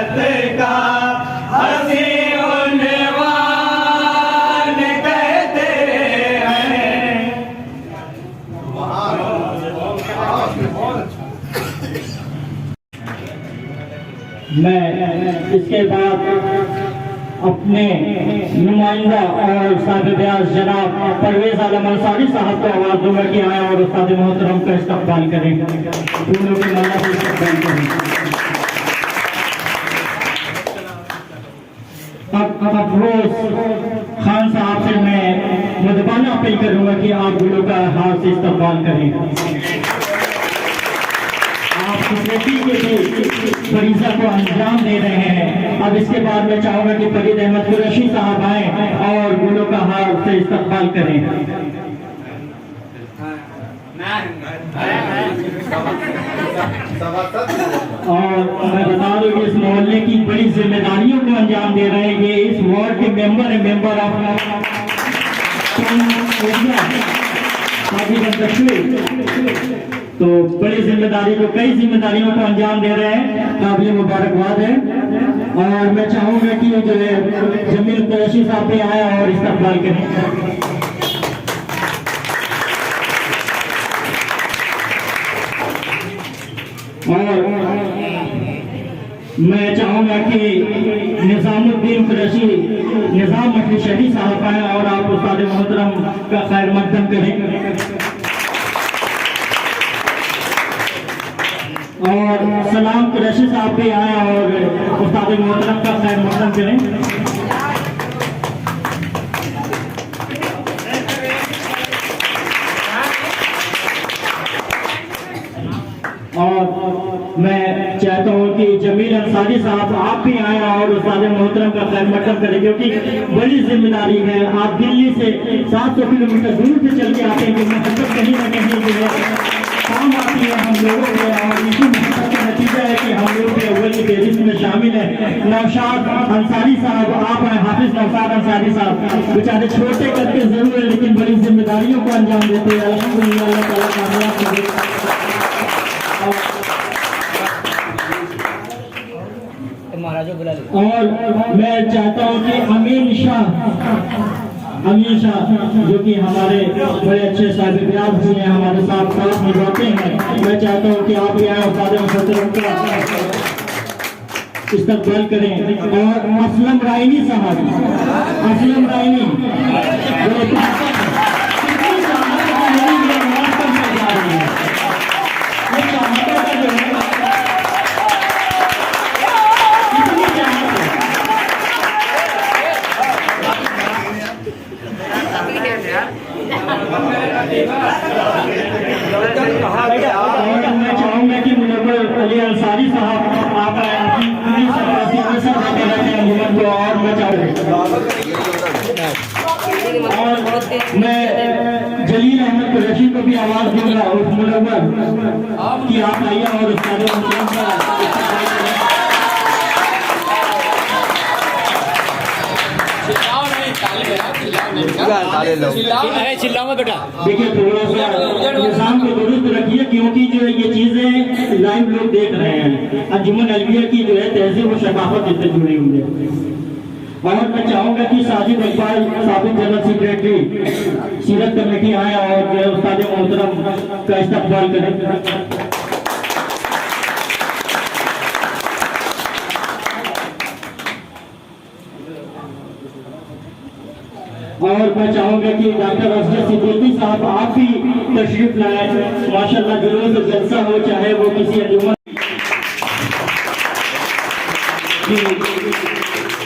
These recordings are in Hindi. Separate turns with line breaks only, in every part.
भारत का हसी उन्वान कहते हैं।
मैं इसके बाद अपने नुमाइंदा और साहिब ब्यास जनाब परवेज आलम अंसारी साहब को आवाज दूंगा कि आए और उस्ताद मोहतरम का इस्तकबाल करें, फूलों की माला से इस्तकबाल करें। अब रोज खान साहब से मैं मुदबाना अपील करूंगा कि आप फूलों का हाथ से इस्तकबाल करें। सोसाइटी के भी फरीजा को अंजाम दे रहे हैं। अब इसके बाद मैं चाहूंगा कि फरीद अहमद कुरैशी साहब आए और गुलों का हाथ से इस्तकबाल करें। और मैं बता दूं कि इस मोहल्ले की बड़ी जिम्मेदारियों को अंजाम दे रहे हैं। ये इस वार्ड के मेंबर है, मेंबर ऑफ तो बड़ी जिम्मेदारी को, कई जिम्मेदारियों को अंजाम दे रहे हैं। काबिल मुबारकबाद है। और मैं चाहूंगा कि जो है जमील कुरैशी साहब भी आए और इस्तकबाल करें। और मैं चाहूंगा कि निजामुद्दीन कुरैशी निजाम मखनी शहरी साहब आए और आप उस्ताद मोहतरम का खैर मकदम करें। और सलाम कुरैशी साहब भी आए और उस्ताद मोहतरम का खैर मकदम करें। और मैं चाहता हूं कि जमील अंसारी साहब आप भी आए और उस्ताद मोहतरम का खैर मकदम करें, क्योंकि बड़ी जिम्मेदारी है। आप दिल्ली से 700 किलोमीटर दूर से चल के आते हैं, मतलब कहीं ना कहीं जो है काम आती है हम लोगों को। और इसी मेहनत का नतीजा है कि हम लोग भी अव्वल की फहरिस्त में शामिल है। नौशाद अंसारी साहब आप हैं, हाफिज नौशाद अंसारी साहब बेचारे छोटे करके जरूर है लेकिन बड़ी जिम्मेदारियों को अंजाम देते हैं। अल्हम्दुलिल्लाह अल्लाह ताला कामयाब करे। और मैं चाहता हूँ कि अमीन शाह जो कि हमारे बड़े अच्छे साहिब ब्यास भी हैं, हमारे साथ साथ निभाते हैं। मैं चाहता हूँ कि आप भी आए उस्ताद मोहतरम का इस्तकबाल करें। और असलम राइनी साहब, असलम राइनी मैं चाहूंगा कि मुनव्वर अली अंसारी साहब आप और मैं चाहूँगा और मैं जलील अहमद कुरैशी को भी आवाज दूंगा उस मुनव्वर कि आप आइए और उस्ताद मोहतरम का
चिल्लाओ बेटा।
देखिए थोड़ा सा निजाम को दुरुस्त रखिए, क्योंकि जो है ये चीजें लाइव लोग देख रहे हैं। अंजुमन अलविया की जो है तहजीब और शकाफत इससे जुड़ी हुई है। और मैं चाहूंगा कि साजिद इकबाल साबिक जनरल सेक्रेटरी सीरत कमेटी आए और जो है उस्ताद मोहतरम का इस्तकबाल करें। और मैं चाहूंगा कि डॉक्टर असगर सिद्दीकी साहब आप भी तशरीफ लाए। माशाल्लाह जुलूस जलसा हो, चाहे वो किसी अंजुमन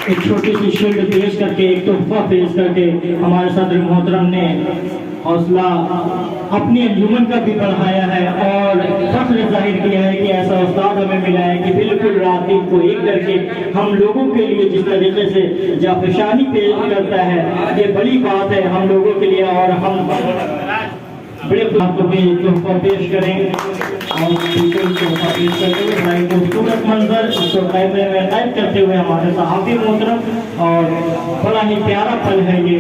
एक छोटी सी शील्ड पेश करके, एक तोहफा पेश करके हमारे सदर मोहतरम ने हौसला अपनी अंजुमन का भी बढ़ाया है और फख्र जाहिर किया है कि ऐसा उस्ताद हमें मिला है कि बिल्कुल रात दिन को एक करके हम लोगों के लिए जिस तरीके से जाफशानी पेश करता है, ये बड़ी बात है हम लोगों के लिए। और हम बड़े आपको भी तोहफा पेश करें और बिल्कुल तोहफा पेश करते हुए भाई खूबसूरत मंजर उसको कैमरे में कैद करते हुए हमारे सहाफ़ी मोहतरम, और बड़ा ही प्यारा पल है ये।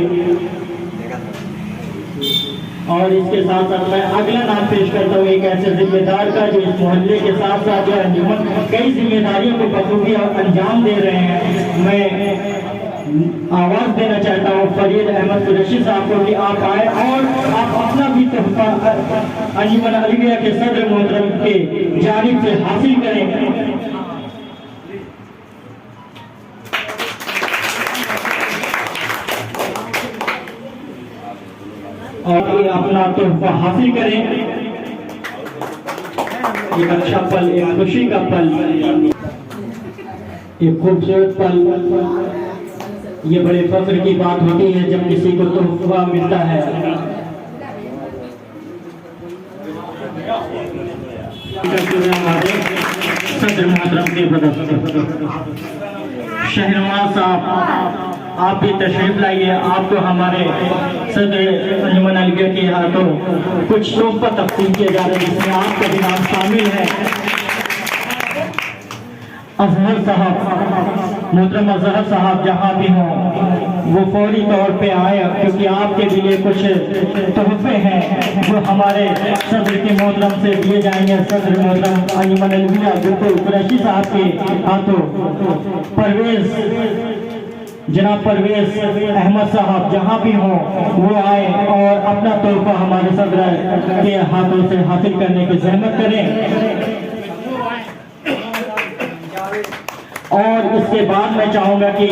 और इसके साथ साथ मैं अगला नाम पेश करता हूँ एक ऐसे जिम्मेदार का जो इस मोहल्ले के साथ साथ जो अंजुमन कई जिम्मेदारियों को बखूबी अंजाम दे रहे हैं। मैं आवाज देना चाहता हूँ फरीद अहमद कुरैशी साहब को कि आप आए और आप अपना भी तोहफा अंजुमन अलविया के सदर मोहतरम के जानिब से हासिल करें। और ये अपना तोहफा हासिल करें। एक अच्छा पल, एक खुशी का पल, एक खूबसूरत पल। ये बड़े फख्र की बात होती है जब किसी को तोहफा मिलता है। हमारे सदर मोहतरम के शहरवाज साहब आप भी तशरीफ लाइए। आपको हमारे सदर अंजुमन अलविया के हाथों कुछ तोहफा तकसीम किए जा रहे हैं जिसमें आपका भी नाम शामिल है। अजहर साहब, मोहतरम अजहर साहब जहाँ भी हों वो फौरी तौर पे आए क्योंकि आपके लिए कुछ तोहफे हैं जो हमारे सदर के मोहतरम से दिए जाएंगे। सदर मोहतरम अंजुमन अलविया बिल्कुल कुरैशी साहब के हाथों परवेज जनाब परवेज अहमद साहब जहाँ भी हों वो आए और अपना तोहफा हमारे सदर के हाथों से हासिल करने की जहमत करें। और इसके बाद मैं चाहूंगा कि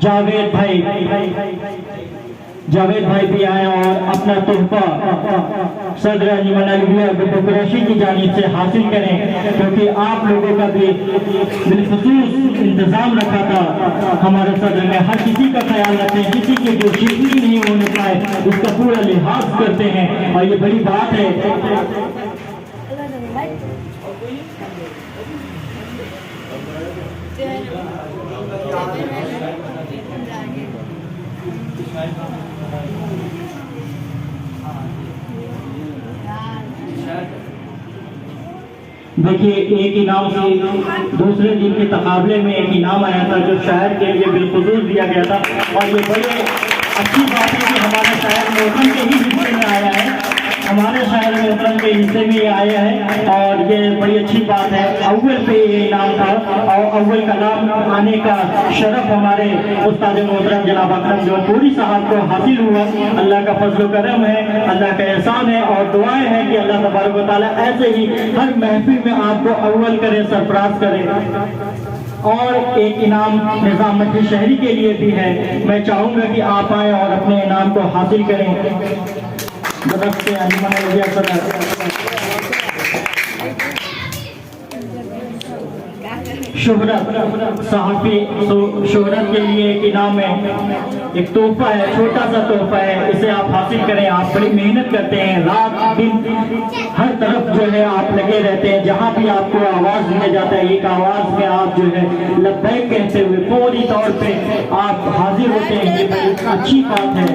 जावेद भाई भी आए और अपना तोहफा सदर अंजुमन अलविया कुरैशी की जानिब से हासिल करें क्योंकि आप लोगों का भी बिलखुसूस इंतजाम रखा था हमारे सदर में। हर किसी का ख्याल रखते हैं, किसी की जो शिकवी नहीं होने पाए उसका पूरा लिहाज करते हैं और ये बड़ी बात है। देखिए एक इनाम से दूसरे दिन के तकाबले में एक इनाम आया था जो शायर के लिए बिलखुसूस दिया गया था और ये बड़ी अच्छी बात है कि हमारे शायर मोहतरम के ही हिस्से में आया है, हमारे शायर मोहतरम के हिस्से में ये आया है और ये बड़ी अच्छी बात है। अव्वल पे ये इनाम था और अव्वल का नाम आने का शरफ हमारे उस्ताद मोहतरम जनाब अकरम जौनपुरी साहब को हासिल हुआ। अल्लाह का फजल करम है, अल्लाह का एहसान है और दुआएं हैं कि अल्लाह तबारक व तआला ऐसे ही हर महफिल में आपको अव्वल करे, सरफराज करे। और एक इनाम निजाम मस्जिद शहरी के लिए भी है। मैं चाहूंगा कि आप आए और अपने इनाम को हासिल करें। से अंजुमन अलविया शोहरत सहाफी शोहरत के लिए एक इनाम है, एक तोहफा है, छोटा सा तोहफा है, इसे आप हासिल करें। आप बड़ी मेहनत करते हैं, रात दिन हर तरफ जो है आप लगे रहते हैं, जहाँ भी आपको आवाज दिया जाता है एक आवाज में आप जो है लब्बैक कहते हुए फौरी तौर पे आप हाजिर होते हैं। ये बड़ी अच्छी बात है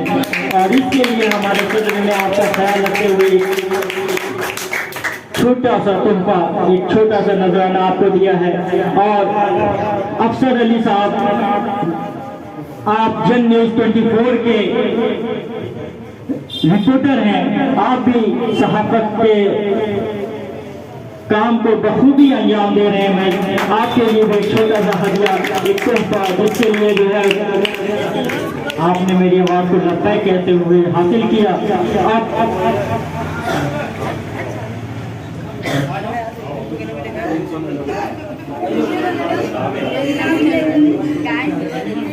और इसके लिए हमारे सदर ने आपका ख्याल रखते हुए छोटा सा तोहफा, एक छोटा सा नजराना आपको दिया है। और अफसर अली साहब, आप जन न्यूज 24 के रिपोर्टर हैं, आप भी सहाफत के काम को बखूबी अंजाम दे रहे हैं। मैं आपके लिए एक छोटा सा हदिया, एक तोहफा जिसके लिए जो है आपने मेरी आवाज को लब्बैक कहते हुए हासिल किया।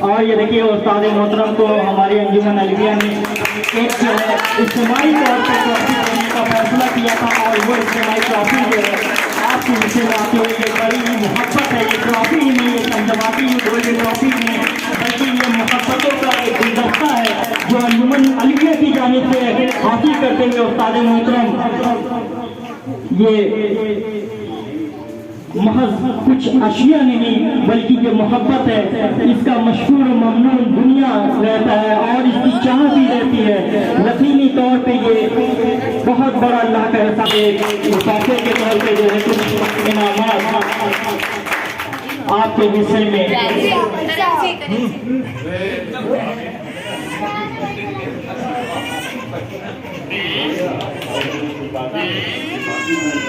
और ये देखिए उस्ताद मोहतरम को हमारी अंजुमन अलविया ने एक जो है इज्तिमाई तौर पर ट्रॉफी देने का फैसला किया था और वो इज्तिमाई ट्रॉफी जो है आपके हिस्से में आती हुई ये बड़ी ही मोहब्बत है। ये ट्रॉफी ही नहीं, ये संजवाती ही गोल्डन ट्रॉफी नहीं है बल्कि ये मोहब्बतों का एक गुलदस्ता है जो अंजुमन अलविया की जानिब से हासिल करते हुए उस्ताद मोहतरम ये महज कुछ अशिया नहीं बल्कि जो मोहब्बत है इसका मशहूर ममनून दुनिया रहता है और इसकी चाह भी रहती है। यकीनी तौर पे ये बहुत बड़ा अल्लाह का एहसान तोहफे के तौर पे जो है कुछ इनामात आपके हिस्से में
बातें